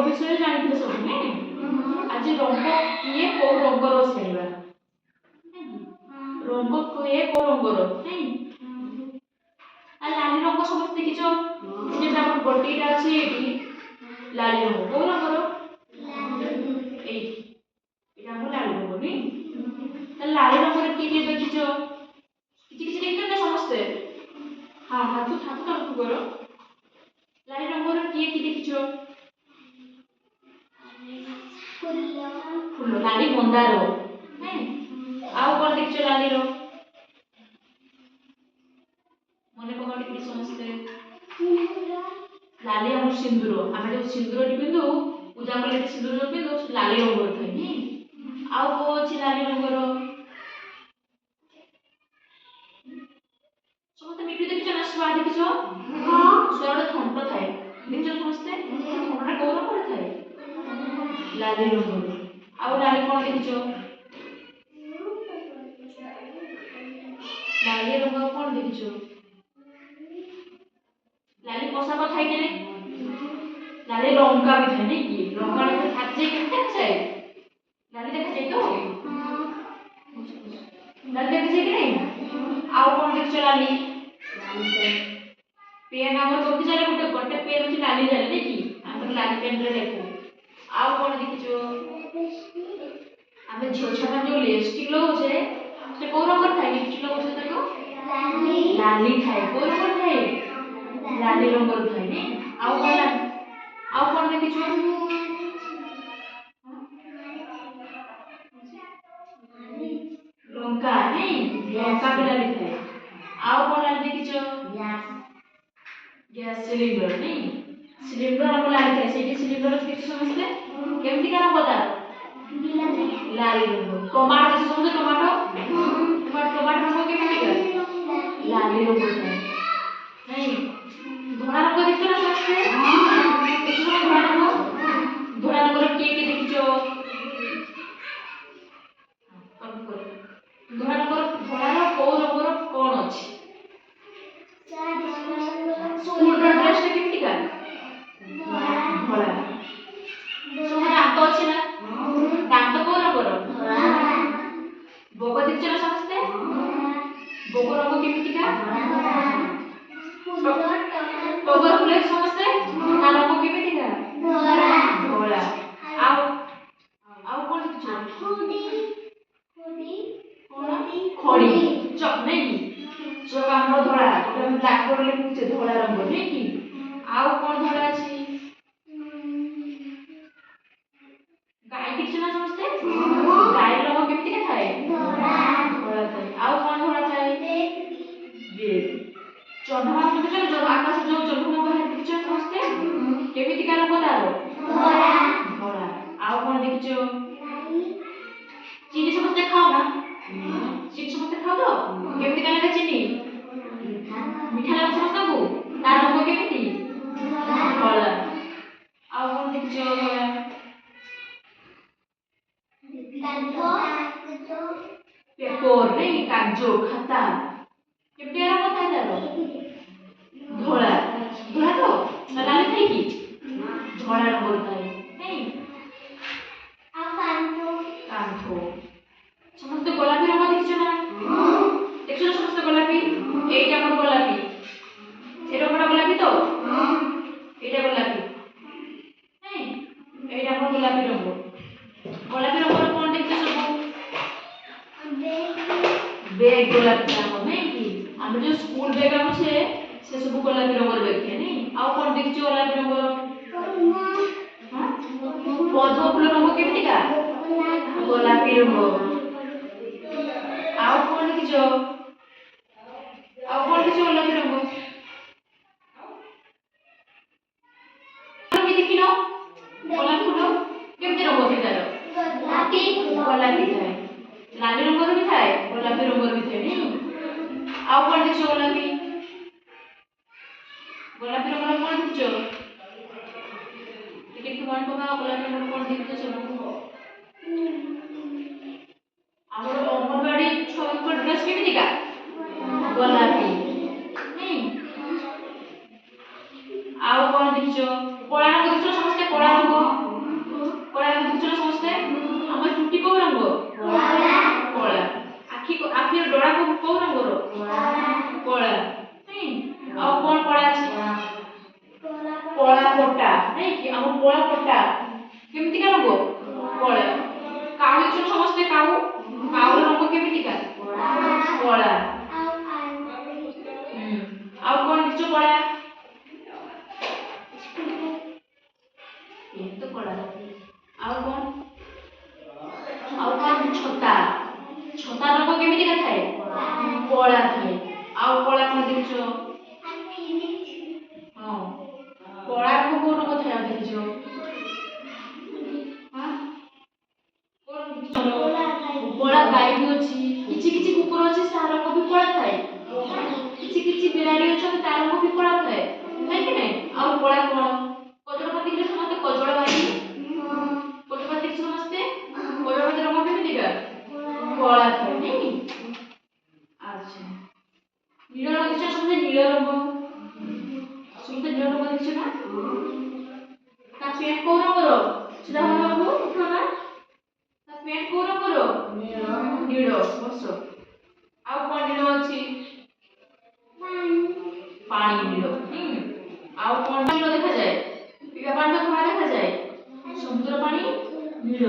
ବିଷୟରେ ଜାଣିଥିଲେ ସବୁ ନାଇଁ ଆଜି ରଙ୍ଗ କିଏ କୋଉ ରଙ୍ଗର ଜାଣିବା ରଙ୍ଗ କିଏ କୋଉ ରଙ୍ଗର ନାଇଁ ଲାଲି ରଙ୍ଗ ସମସ୍ତେ ଦେଖିଛ ଯେଟା ଆମର ଗୋଟିଟା ଅଛି ଏଠି ଲାଲି ରଙ୍ଗ କୋଉ ରଙ୍ଗର ଏଇଠି এটা আমরা লাল রঙ নি তাহলে লাল রঙের কি কি দেখিছ কিছু কিছু দেখিছ না সমস্তে হ্যাঁ হাত হাত তলকু করো লাল রঙের কি কি দেখিছ ফুল লালি মন্দার হ্যাঁ ଆଉ কোন দেখিছ লালির মনে পকাও টিকে সমস্তে লালি আমার সিন্দুর আমি যে সিন্দুর পিন্ধু পূজা কলে সিন্দুর পিন্ধু লালি রঙের থাকে নি ଆଉ କୋଉ ଅଛି ଲାଲି ରଙ୍ଗର ସମସ୍ତେ ମିଠୁ ଦେଖିଛ ନା ଶୁଆ ଦେଖିଛ ଶୁଆର ଥଣ୍ଟ ଥାଏ ଦେଖିଛ ସମସ୍ତେ ଥଣ୍ଟଟା କୋଉ ରଙ୍ଗର ଥାଏ ଲାଲି ରଙ୍ଗର ଆଉ ଲାଲି କଣ ଦେଖିଛ ଲାଲି ରଙ୍ଗ କଣ ଦେଖିଛ ଲାଲି ପୋଷାକ ଥାଏ କି ନାଇଁ ଲାଲି ଲଙ୍କା ବି ଥାଏ ନାଇଁ କି ଲଙ୍କା ଖାଦ୍ୟ କେମିତି ଥାଏ लाली देखा जाए तो लाली देखा जाए कि नहीं आओ कौन देख चला ली पेन हमर कथि जाले गोटे गोटे पेन अछि लाली जाले देखि हमर लाली पेन रे देखो आओ कौन देखियो हमें झियो छना जो लिपस्टिक लगो छे से को रंगर थाई लिपस्टिक लगो छे देखो लाली थाई को रंगर थाई लाली रंगर थाई ने आओ कौन देखियो लंका नहीं लंका भी लाली थाए आओ कौन लाली देखिछ गैस सिलेंडर नहीं सिलेंडर हम लाली थाए सेठी सिलेंडर देखि समझले केमती का रंग तार लाली रंग टमाटो देखि समझले टमाटो टमाटो रंग केमती का लाली रंग थाए नहीं धोड़ा रंग देखिछ ना समझले देखिछ ना धोड़ा रंग के देखिछ धोड़ा कोउ रंगर कोन अछि स्कूल ड्रेस रे केमती का धोड़ा सोना दांत अछि ना दांत को रंगर बोको देखछ ना समझते बोको रंग केमती का टगर फुले समझते ता रंग केमती का धोड़ा आओ कोन देखछ खड़ी चक नहीं चक हमर धोड़ा जो हम ब्लैक बोर्ड ले पूछे धोड़ा रंग नहीं की आओ कोन धोड़ा अछि गाय दिख ना समझते गाय रंग केमती का थाए धोड़ा थाए आओ कोन धोड़ा थाए बेग चंद्रमा देखछ जो आकाश जो चंद्रमा बाहर दिख समझते केमती का रंग तारो धोड़ा आओ कोन देखछ चीनी समझते खाओ ना चीनी समझते खाओ तो केमती का लगे चीनी मीठा लगे समझता को तार रंग केमती धोला आओ कोन देखछ पेपर नहीं कागज खाता केमती रंग थाए तारो धोला धोला तो लाली थाए की धोला रंग थाए नहीं कांठो समस्त गोलापी रंग देखछ ना देखछ ना समस्त गोलापी एटा हमर गोलापी ए रंगटा गोलापी तो एटा गोलापी नहीं एटा हमर गोलापी रंग कोन देखछ सब बैग गोलापी रंग नहीं की हम जो स्कूल बैग हम छे से सब गोलापी रंग बैग थे नहीं आ कोन देखछ गोलापी रंग हां पद्म फूल रंग केमती का गोलापी रंग आओ कौन देखिछ गोलापी रंग रंग देखिनो गोलापी फूल केमती रंग थे तार गोलापी थाए लाली रंगर भी थाए गोलापी रंगर भी थाए नहीं आओ कौन देखिछ गोलापी रंग कौन देखिछ टिके कौन पका गोलापी रंग कौन देखिछ सब हमर अंगनवाड़ी छुआ ड्रेस केमती का गोलापी नहीं आओ कौन देखिछ कला रंग देखिछ समस्त कला रंग ଆମ କଳା ପଟା କେମିତିକା ରଙ୍ଗ କଳା। କାଉ ଦେଖିଛ ସମସ୍ତେ କାଉ କାଉର ରଙ୍ଗ କେମିତିକା କଳା। ଆଉ କଣ ଦେଖିଛ କଳା ଏ ତ କଳା। ଆଉ କଣ ଛତା ଛତା ରଙ୍ଗ କେମିତିକା ଥାଏ କଳା ଥାଏ। ଆଉ କଳା କଣ ଦେଖିଛ ହଁ କଳା ରଙ୍ଗ କୋଉ ରଙ୍ଗ ଥାଏ ଆଉ ଦେଖିଛ କଳା ଗାଈ ବି ଅଛି କିଛି କିଛି କୁକୁର ଅଛି ତା ରଙ୍ଗ ବି କଳା ଥାଏ କିଛି କିଛି ବିରାଡ଼ି ଅଛନ୍ତି ତା ରଙ୍ଗ ବି କଳା ଥାଏ ନାଇଁ କି ନାଇଁ। ଆଉ କଳା କଣ କଜଳପାତି ଦେଖିଛ ସମସ୍ତେ କଜଳପାତି କଜଳପାତି ଦେଖିଛ ସମସ୍ତେ କଜଳପାତି ରଙ୍ଗ କେମିତିକା କଳା ଥାଏ ନାଇଁ। ଆଚ୍ଛା ନୀଳ ରଙ୍ଗ ଦେଖିଛ ସମସ୍ତେ ନୀଳ ରଙ୍ଗ ସମସ୍ତେ ନୀଳ ରଙ୍ଗ ଦେଖିଛ ନା ତା ପ୍ୟାଣ୍ଟ କୋଉ ରଙ୍ଗର ସେଟା ହବ ବାବୁ ଉଠା ନା ତା ପ୍ୟାଣ୍ଟ କୋଉ ରଙ୍ଗର ନୀଳ ବସ। ଆଉ କଣ ନୀଳ ଅଛି ପାଣି ନୀଳ ଆଉ କଣ ନୀଳ ଦେଖାଯାଏ ପିଇବା ପାଣି ତ ଧଳା ଦେଖାଯାଏ ସମୁଦ୍ର ପାଣି ନୀଳ।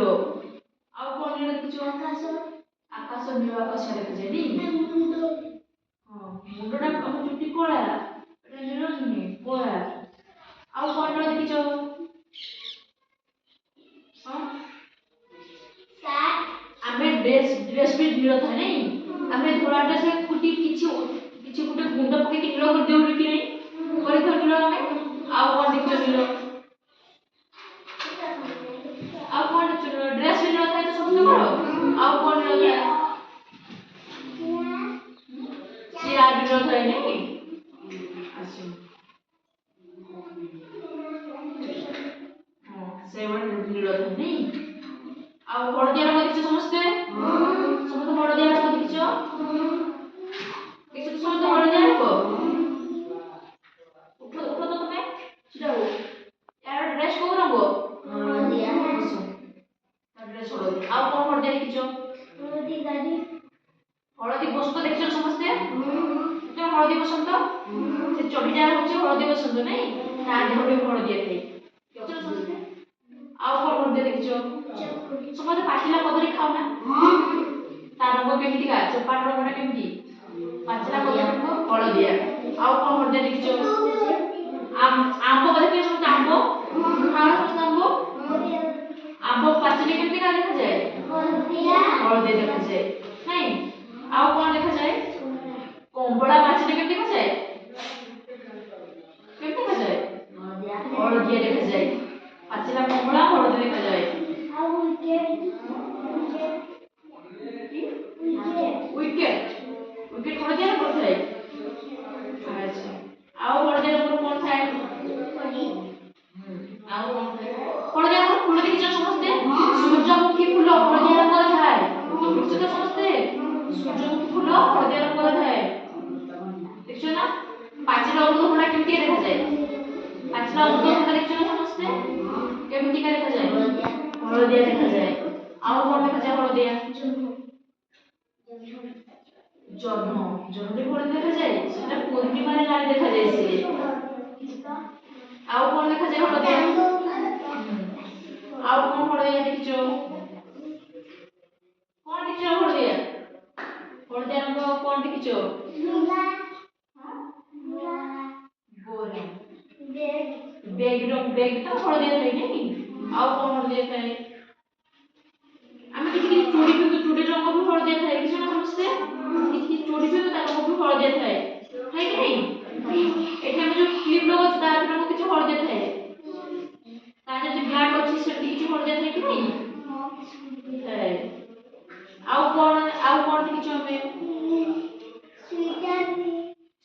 ଆଉ କଣ ନୀଳ ଦେଖିଛ ଆକାଶ ନୀଳ ଆକାଶ ଦେଖାଯାଏ ନି ହଁ ମୁଣ୍ଡଟା ଆମ ଚୁଟି କଳା ଏଟା ନୀଳ ନୁହେଁ କଳା। ଆଉ କଣ ନୀଳ ଦେଖିଛ ହଁ ଆମେ ଡ୍ରେସ୍ ବି ନୀଳ ଥାଏ ନାଇଁ ଆମେ ଧଳା ଡ୍ରେସ୍ କୁଟି କିଛି ଗୋଟେ ଗୁଣ୍ଡ ପକେଇକି ନୀଳ କରିଦେଉ କି ନାଇଁ କରିଥାଉ ନୀଳ ଆମେ। ଆଉ କଣ ଦେଖିଛ ନୀଳ ଆଉ କଣ ଦେଖିଛ ଡ୍ରେସ୍ ବି ନୀଳ ଥାଏ ତ ସମସ୍ତଙ୍କର। ଆଉ କଣ ନୀଳ ଥାଏ ଚେୟାର ନୀଳ ଥାଏ ନାଇଁ। ଆଚ୍ଛା ହଁ ସେଇଭଳି ନୀଳ ଥାଏ ନାଇଁ। ଆଉ ହଳଦିଆ ରଙ୍ଗ ଦେଖିଛ ସମସ୍ତେ ସମସ୍ତେ ହଳଦିଆ ରଙ୍ଗ ଦେଖିଛ ଦେଖିଛ ତ ସମସ୍ତେ ହଳଦିଆ ରଙ୍ଗ ଉଠ ଉଠ ତ ତମେ ଛିଡ଼ା ହୁଅ। ୟାର ଡ୍ରେସ୍ କୋଉ ରଙ୍ଗ ବସ ତା ଡ୍ରେସ୍ ହଳଦିଆ। ଆଉ କଣ ହଳଦିଆ ଦେଖିଛ ହଳଦୀ ବସନ୍ତ ଦେଖିଛ ସମସ୍ତେ ତମେ ହଳଦୀ ବସନ୍ତ ସେ ଚଢିଟା ହଉଛି ହଳଦୀ ବସନ୍ତ ନାଇଁ ତା ଦେହ ବି ହଳଦିଆ ଥାଏ ଦେଖିଛ ସମସ୍ତେ। ଆଉ କଣ ହଳଦିଆ ଦେଖିଛ ସମସ୍ତେ ପାଚିଲା କଦଳୀ ଖାଉ ନା ତା ରଙ୍ଗ କେମିତିକା ଚୋପାର ରଙ୍ଗଟା କେମିତି ପାଚିଲା କଦଳୀ ରଙ୍ଗ ହଳଦିଆ। ଆଉ କଣ ହଳଦିଆ ଦେଖିଛ ଆମ୍ବ ଦେଖିଛ ସମସ୍ତେ ଆମ୍ବ ଖାଉ ସମସ୍ତେ ଆମ୍ବ ପାଚିଲେ କେମିତିକା ଦେଖାଯାଏ ହଳଦିଆ ଦେଖାଯାଏ ନାଇଁ। ଆଉ କଣ ଦେଖାଯାଏ କମ୍ବଳା ପାଚିଲେ କେମିତି ଦେଖାଯାଏ କେମିତି ଦେଖାଯାଏ ହଳଦିଆ ଦେଖାଯାଏ ପାଚିଲା କମଳା ହଳଦିଆ ଦେଖାଯାଏ। ୱିକେଟ ୱିକେଟ ହଳଦିଆ ରଙ୍ଗର ଥାଏ। ଆଚ୍ଛା ଆଉ ହଳଦିଆ ରଙ୍ଗର କଣ ଥାଏ ଆଉ କଣ ଥାଏ ହଳଦିଆ ରଙ୍ଗର ଫୁଲ ଦେଖିଛ ସମସ୍ତେ ସୂର୍ଯ୍ୟମୁଖୀ ଫୁଲ ହଳଦିଆ ରଙ୍ଗର ଥାଏ ଦେଖିଛ ତ ସମସ୍ତେ ସୂର୍ଯ୍ୟମୁଖୀ ଫୁଲ ହଳଦିଆ ରଙ୍ଗର ଥାଏ ଦେଖିଛ ନା। ପାଚିଲା ଅମୃତଭଣ୍ଡା କେମିତି ଦେଖାଯାଏ ପାଚିଲା ଅମୃତଭଣ୍ଡା ଦେଖିଛ ନା ସମସ୍ତେ କେମିତିକା ଦେଖାଯାଏ ହଳଦିଆ ଦେଖାଯାଏ। ଆଉ କଣ ଦେଖାଯାଏ ହଳଦିଆ ଜହ୍ନ ଜହ୍ନଟି ହଳଦିଆ ଦେଖାଯାଏ ସେଟା ପୂର୍ଣ୍ଣିମାରେ ନାଲି ଦେଖାଯାଏ ସିଏ। ଆଉ କଣ ଦେଖାଯାଏ ହଳଦିଆ ଆଉ କଣ ହଳଦିଆ ଦେଖିଛ କଣ ଦେଖିଛ ହଳଦିଆ ହଳଦିଆ ରଙ୍ଗ କଣ ଦେଖିଛ ଗୋରା ବେଗ ତ ହଳଦିଆ ଥାଏ ନାଇଁ। ଆଉ କଣ ହଳଦିଆ ଥାଏ ଆମେ କିଛି କିଛି ଚୁଡ଼ି ପିନ୍ଧୁ ଚୁଡ଼ି ରଙ୍ଗ ବି ହଳଦିଆ ଥାଏ ଦେଖିଛ ନା ସମସ୍ତେ କିଛି କିଛି ଚୁଡ଼ି ପିନ୍ଧୁ ତା ରଙ୍ଗ ବି ହଳଦିଆ ଥାଏ କି ନାଇଁ। ଏଠି ଆମେ ଯୋଉ କ୍ଲିପ ଲଗାଉଛୁ ତା ରଙ୍ଗ କିଛି ହଳଦିଆ ଥାଏ ତା ଯଦି ବ୍ଲାକ୍ ଅଛି ସେଠି କିଛି ହଳଦିଆ ଥାଏ କି ନାଇଁ ଥାଏ। ଆଉ କଣ ଦେଖିଛୁ ଆମେ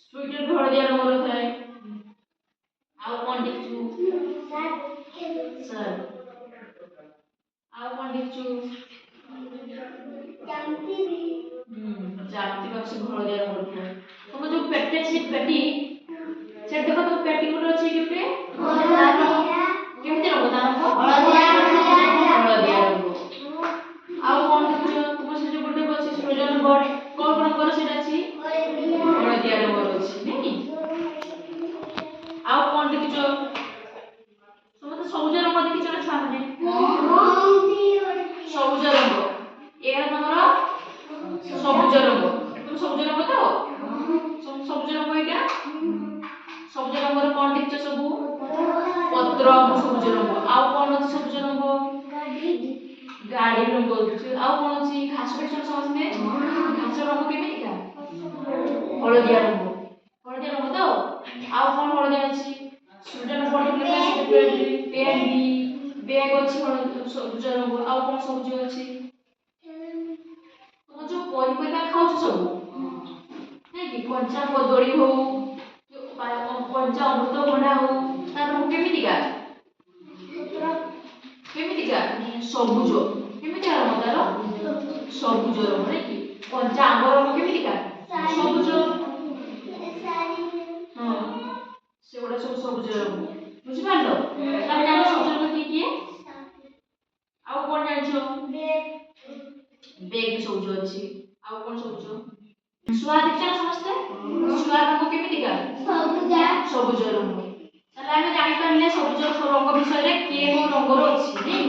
ସ୍ୱିଟର ବି ହଳଦିଆ ରଙ୍ଗର ଥାଏ। ଆଉ କଣ ଦେଖିଛୁ ସାର୍ ଆଉ କଣ ଦେଖିଛୁ ଜାମତି ବାକ୍ସ ହଳଦିଆ ରଙ୍ଗର ଥାଏ। ତମ ଯୋଉ ପେଟି ଅଛି ପେଟି ସେଠି ଦେଖ ତମ ପେଟି ଗୋଟେ ଅଛି କେମିତି କେମିତି ରଙ୍ଗ ତା ରଙ୍ଗ ହଳଦିଆ ରଙ୍ଗ। ଆଉ କଣ ଦେଖିଛ ତୁମ ସେ ଯୋଉ ଗୋଟେ ଅଛି ସୃଜନ ବୋର୍ଡ କୋଉ ରଙ୍ଗର ସେଟା ଅଛି ହଳଦିଆ ରଙ୍ଗର ଅଛି ନାଇଁ। ଆଉ କଣ ଦେଖିଛ ସମସ୍ତେ ସବୁଜ ଡ୍ରମ୍ ସବୁଜ ରଙ୍ଗ ଆଉ କଣ ଅଛି ସବୁଜ ରଙ୍ଗ ଗାଡି ରଙ୍ଗ ଅଛି ଆଉ କଣ ଅଛି ଘାସ ଦେଖିଛନ୍ତି ସମସ୍ତେ ଘାସ ରଙ୍ଗ କେମିତିକା ହଳଦିଆ ରଙ୍ଗ ତ ଆଉ କଣ ହଳଦିଆ ଅଛି ସୁଜନ ପଡିଥିଲେ ପେନ୍ ବ୍ୟାଗ ଅଛି ସବୁଜ ରଙ୍ଗ ଆଉ କଣ ସବୁଜ ଅଛି ତମ ଯୋଉ ପନିପରିବା ଖାଉଛ ସବୁ ନାଇଁ କି କଞ୍ଚା କଦଳୀ ହଉ କଞ୍ଚା ଅମୃତଭଣ୍ଡା ହଉ ତାର ରଙ୍ଗ କେମିତିକା ସବୁଜ କେମିତିକା ରଙ୍ଗ ତାର ସବୁଜ ରଙ୍ଗ ନାଇଁ କି କଞ୍ଚା ଆମ୍ବ ରଙ୍ଗ କେମିତିକା ସବୁଜ ହଁ ସେଗୁଡା ସବୁ ସବୁଜ ରଙ୍ଗ ବୁଝିପାରିଲ ତମେ ଜାଣିଛ ସବୁଜ ରଙ୍ଗ କିଏ ଆଉ କଣ ଜାଣିଛ ବେଗ ସବୁଜ ଅଛି ଆଉ କଣ ସବୁଜ ଶୁଆ ଦେଖିଛ ସମସ୍ତେ ଶୁଆ ରଙ୍ଗ କେମିତିକା ସବୁଜ ରଙ୍ଗ ତାହେଲେ ଆମେ ଜାଣିପାରିଲେ ସବୁଜ ରଙ୍ଗ ବିଷୟରେ କିଏ କୋଉ ରଙ୍ଗର ଅଛି ନାଇଁ